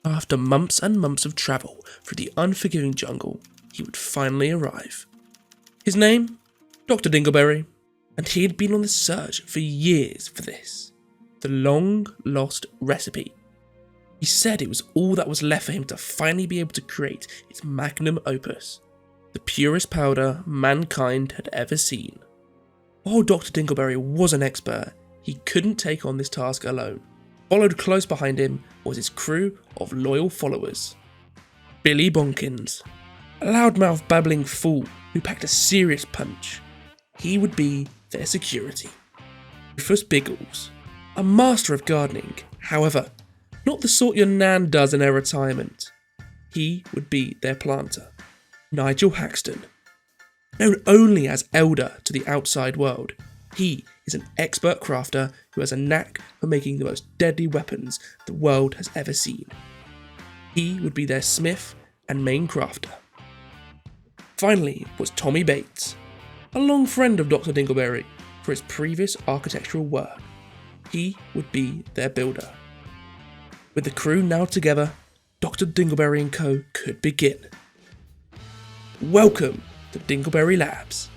After months and months of travel through the unforgiving jungle, he would finally arrive. His name? Dr. Dingleberry, and he had been on the search for years for this. The long-lost recipe. He said it was all that was left for him to finally be able to create his magnum opus, the purest powder mankind had ever seen. While Dr. Dingleberry was an expert, he couldn't take on this task alone. Followed close behind him was his crew of loyal followers. Billy Bonkins, a loudmouth babbling fool who packed a serious punch. He would be their security. Rufus Biggles, a master of gardening, however, not the sort your nan does in her retirement. He would be their planter. Nigel Haxton, known only as Elder to the outside world, he is an expert crafter who has a knack for making the most deadly weapons the world has ever seen. He would be their smith and main crafter. Finally was Tommy Bates, a long friend of Dr. Dingleberry for his previous architectural work. He would be their builder. With the crew now together, Dr. Dingleberry and Co. could begin. Welcome to Dingleberry Labs.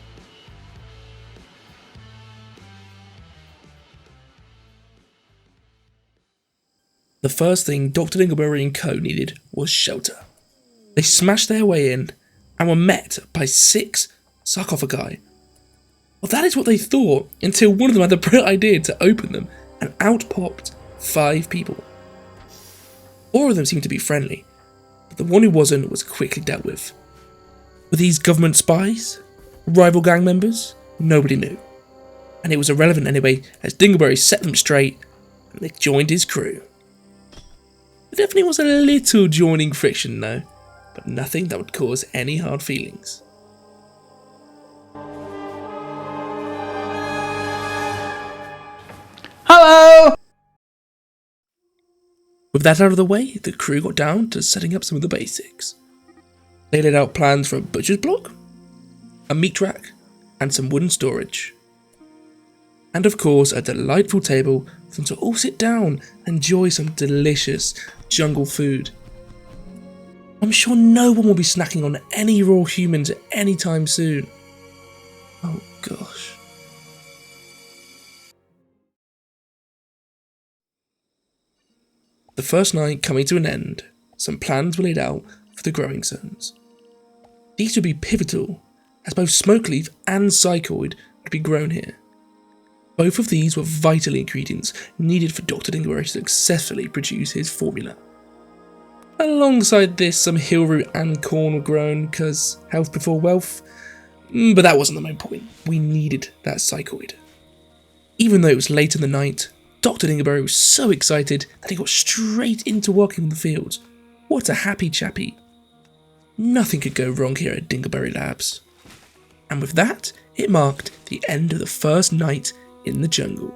The first thing Dr. Dingleberry and Co. needed was shelter. They smashed their way in and were met by 6 sarcophagi. Well, that is what they thought until one of them had the brilliant idea to open them, and out popped 5 people. 4 of them seemed to be friendly, but the one who wasn't was quickly dealt with. Were these government spies? Rival gang members? Nobody knew. And it was irrelevant anyway, as Dingleberry set them straight and they joined his crew. There definitely was a little joining friction though, but nothing that would cause any hard feelings. Hello! With that out of the way, the crew got down to setting up some of the basics. They laid out plans for a butcher's block, a meat rack, and some wooden storage. And of course, a delightful table for them to all sit down and enjoy some delicious jungle food. I'm sure no one will be snacking on any raw humans anytime soon. Oh gosh. The first night coming to an end, some plans were laid out for the growing zones. These would be pivotal, as both smoke leaf and psychoid would be grown here. Both of these were vital ingredients needed for Dr. Dingleberry to successfully produce his formula. Alongside this, some hill root and corn were grown, because health before wealth, but that wasn't the main point. We needed that psychoid. Even though it was late in the night, Dr. Dingleberry was so excited that he got straight into working on the fields. What a happy chappy. Nothing could go wrong here at Dingleberry Labs. And with that, it marked the end of the first night in the jungle.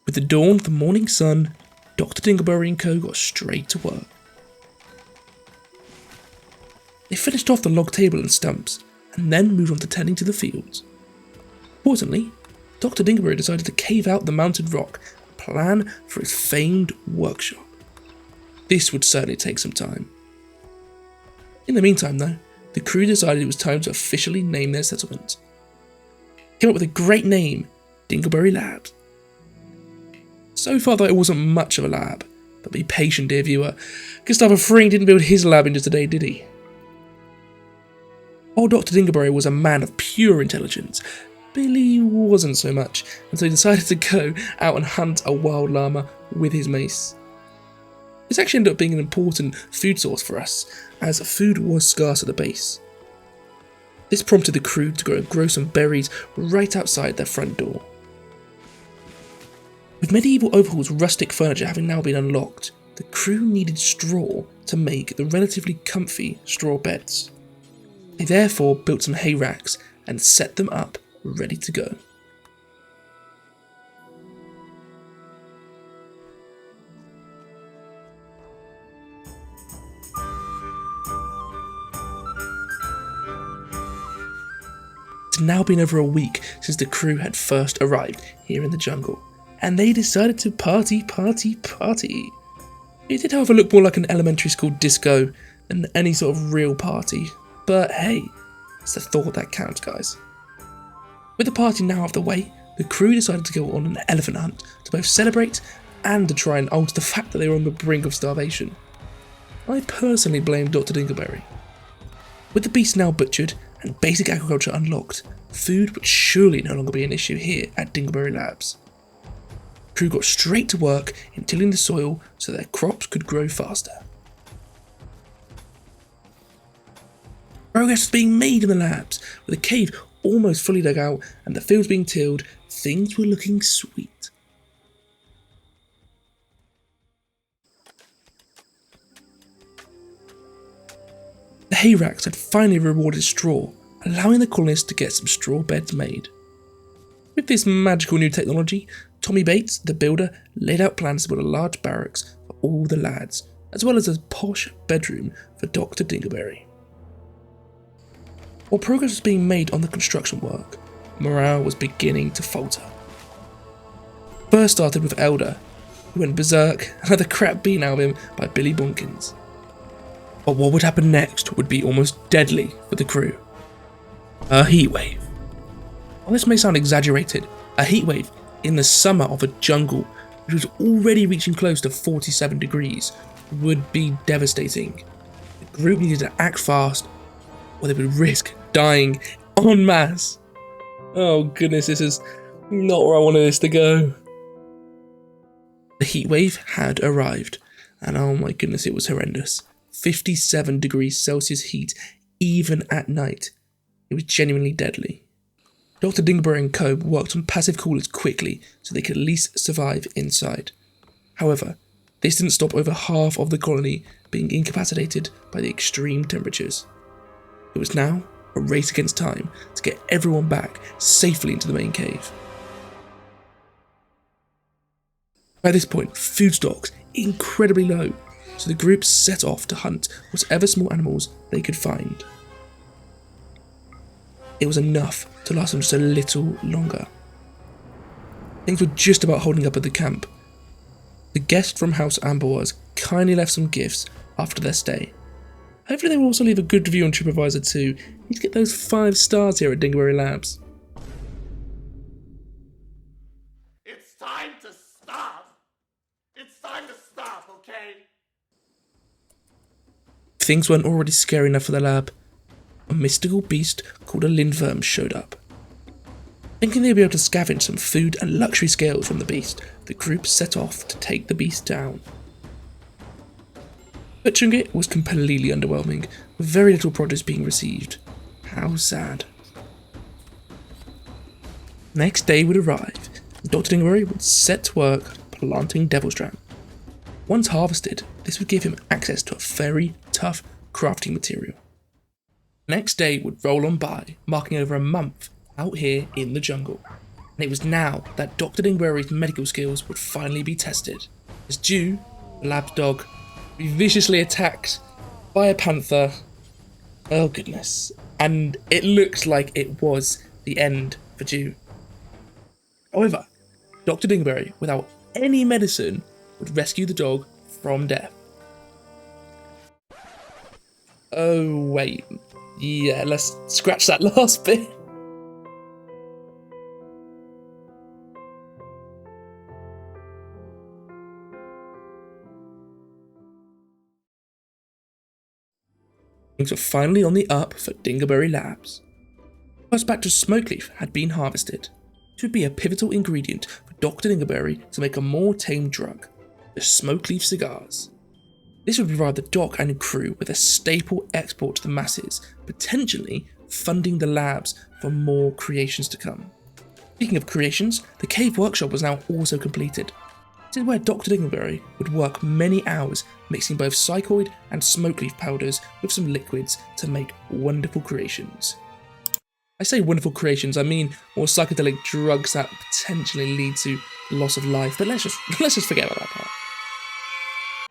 With the dawn of the morning sun, Dr. Dingleberry and Co. got straight to work. They finished off the log table and stumps, and then moved on to tending to the fields. Importantly, Dr. Dingleberry decided to cave out the mounted rock and plan for his famed workshop. This would certainly take some time. In the meantime though, the crew decided it was time to officially name their settlement. Came up with a great name, Dingleberry Labs. So far though, it wasn't much of a lab, but be patient dear viewer, Christopher Fring didn't build his lab in just a day, did he? While Dr. Dingleberry was a man of pure intelligence, Billy wasn't so much, and so he decided to go out and hunt a wild llama with his mace. This actually ended up being an important food source for us, as food was scarce at the base. This prompted the crew to grow some berries right outside their front door. With medieval Overhaul's rustic furniture having now been unlocked, the crew needed straw to make the relatively comfy straw beds. They therefore built some hay racks and set them up ready to go. It's now been over a week since the crew had first arrived here in the jungle, and they decided to party. It did, however, look more like an elementary school disco than any sort of real party, but hey, it's the thought that counts, guys. With the party now out of the way, the crew decided to go on an elephant hunt to both celebrate and to try and alter the fact that they were on the brink of starvation. I personally blame Dr. Dingleberry. With the beast now butchered and basic agriculture unlocked, food would surely no longer be an issue here at Dingleberry Labs. The crew got straight to work in tilling the soil so their crops could grow faster. Progress was being made in the labs, with the cave almost fully dug out and the fields being tilled. Things were looking sweet. The hay racks had finally rewarded straw, allowing the colonists to get some straw beds made. With this magical new technology, Tommy Bates, the builder, laid out plans to build a large barracks for all the lads, as well as a posh bedroom for Dr. Dingleberry. While progress was being made on the construction work, morale was beginning to falter. First started with Elder, who went berserk and had the crap beaten out of him by Billy Bonkins. But what would happen next would be almost deadly for the crew. A heatwave. While this may sound exaggerated, a heatwave in the summer of a jungle which was already reaching close to 47 degrees would be devastating. The group needed to act fast or they would risk dying en masse. Oh goodness, this is not where I wanted this to go. The heatwave had arrived, and oh my goodness, it was horrendous. 57 degrees Celsius heat, even at night. It was genuinely deadly. Dr. Dingleberry and co worked on passive coolers quickly so they could at least survive inside. However, this didn't stop over half of the colony being incapacitated by the extreme temperatures. It was now a race against time to get everyone back safely into the main cave. By this point, food stocks incredibly low, so the group set off to hunt whatever small animals they could find. It was enough to last them just a little longer. Things were just about holding up at the camp. The guests from House Amberwars kindly left some gifts after their stay. Hopefully they will also leave a good review on TripAdvisor too. Need to get those 5 stars here at Dingleberry Labs. It's time to stop! It's time to stop, okay? If things weren't already scary enough for the lab, a mystical beast called a lindworm showed up. Thinking they'd be able to scavenge some food and luxury scales from the beast, the group set off to take the beast down. Butchering it was completely underwhelming, with very little produce being received. How sad. Next day would arrive, and Dr. Dingleberry would set to work planting Devil's Dram. Once harvested, this would give him access to a very tough crafting material. Next day would roll on by, marking over a month out here in the jungle. And it was now that Dr. Dingleberry's medical skills would finally be tested, as Jew, the lab's dog, would be viciously attacked by a panther. Oh goodness. And it looks like it was the end for Jew. However, Dr. Dingleberry, without any medicine, would rescue the dog from death. Oh wait, yeah, let's scratch that last bit. Things were finally on the up for Dingleberry Labs. The first batch of smoke leaf had been harvested. It would be a pivotal ingredient for Dr. Dingleberry to make a more tame drug, the smoke leaf cigars. This would provide the doc and crew with a staple export to the masses, potentially funding the labs for more creations to come. Speaking of creations, the cave workshop was now also completed. This is where Dr. Dingleberry would work many hours mixing both psychoid and smoke leaf powders with some liquids to make wonderful creations. I say wonderful creations, I mean more psychedelic drugs that potentially lead to loss of life, but let's just forget about that part.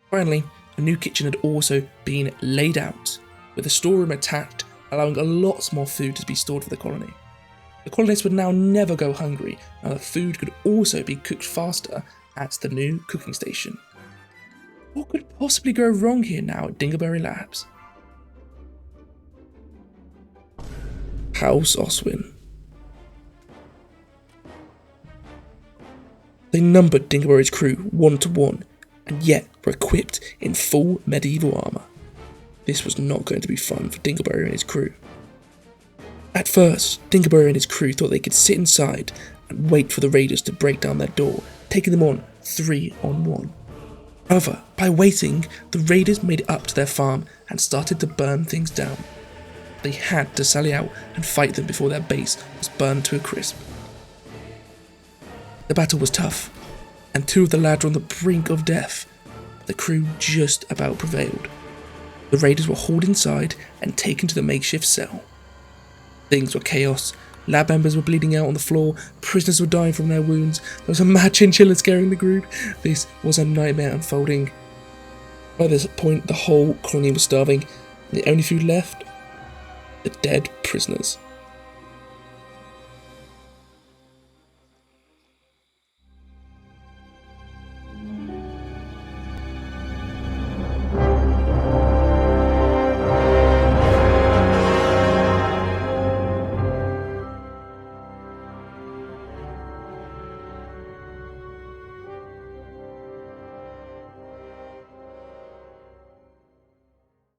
Finally, a new kitchen had also been laid out, with a storeroom attached, allowing a lot more food to be stored for the colony. The colonists would now never go hungry, and the food could also be cooked faster at the new cooking station. What could possibly go wrong here now at Dingleberry Labs? House Oswin. They numbered Dingleberry's crew 1 to 1, and yet were equipped in full medieval armour. This was not going to be fun for Dingleberry and his crew. At first, Dingleberry and his crew thought they could sit inside and wait for the raiders to break down their door, taking them on 3-on-1. However, by waiting, the raiders made it up to their farm and started to burn things down. They had to sally out and fight them before their base was burned to a crisp. The battle was tough, and 2 of the lads were on the brink of death, but the crew just about prevailed. The raiders were hauled inside and taken to the makeshift cell. Things were chaos. Lab members were bleeding out on the floor, prisoners were dying from their wounds, there was a mad chinchilla scaring the group. This was a nightmare unfolding. By this point, the whole colony was starving, and the only food left? The dead prisoners.